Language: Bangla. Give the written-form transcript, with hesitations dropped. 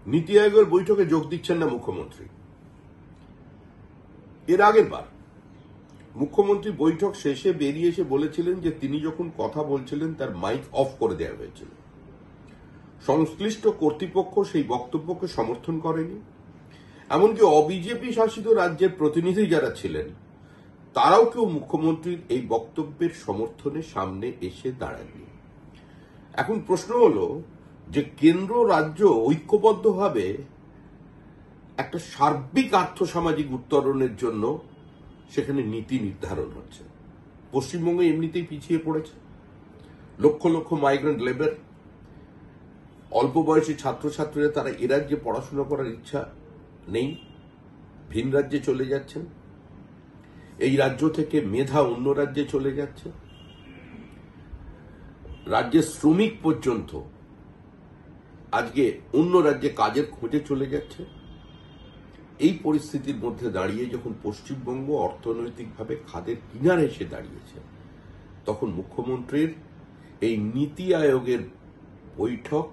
নীতি আয়োগের বৈঠকে যোগ দিচ্ছেন না মুখ্যমন্ত্রী। এর আগের বার মুখ্যমন্ত্রী বৈঠক শেষে বেরিয়ে এসে বলেছিলেন যে তিনি যখন কথা বলছিলেন তার মাইক অফ করে দেওয়া হয়েছিল। সংশ্লিষ্ট কর্তৃপক্ষ সেই বক্তব্যকে সমর্থন করেনি। এমনকি অবিজেপি শাসিত রাজ্যের প্রতিনিধি যারা ছিলেন তারাও কেউ মুখ্যমন্ত্রীর এই বক্তব্যের সমর্থনে সামনে এসে দাঁড়াননি। এখন প্রশ্ন হলো যে কেন্দ্র রাজ্য ঐক্যবদ্ধভাবে একটা সার্বিক আর্থসামাজিক উত্তরণের জন্য সেখানে নীতি নির্ধারণ হচ্ছে। পশ্চিমবঙ্গে এমনিতেই পিছিয়ে পড়েছে, লক্ষ লক্ষ মাইগ্রেন্ট লেবার, অল্প বয়সী ছাত্রছাত্রীরা তারা এ রাজ্যে পড়াশোনা করার ইচ্ছা নেই, ভিন রাজ্যে চলে যাচ্ছেন। এই রাজ্য থেকে মেধা অন্য রাজ্যে চলে যাচ্ছে। রাজ্যের শ্রমিক পর্যন্ত আজকে অন্য রাজ্যে কাজের খোঁজে চলে যাচ্ছে। এই পরিস্থিতির মধ্যে দাঁড়িয়ে যখন পশ্চিমবঙ্গ অর্থনৈতিকভাবে খাদের কিনারে এসে দাঁড়িয়েছে, তখন মুখ্যমন্ত্রীর এই নীতি আয়োগের বৈঠক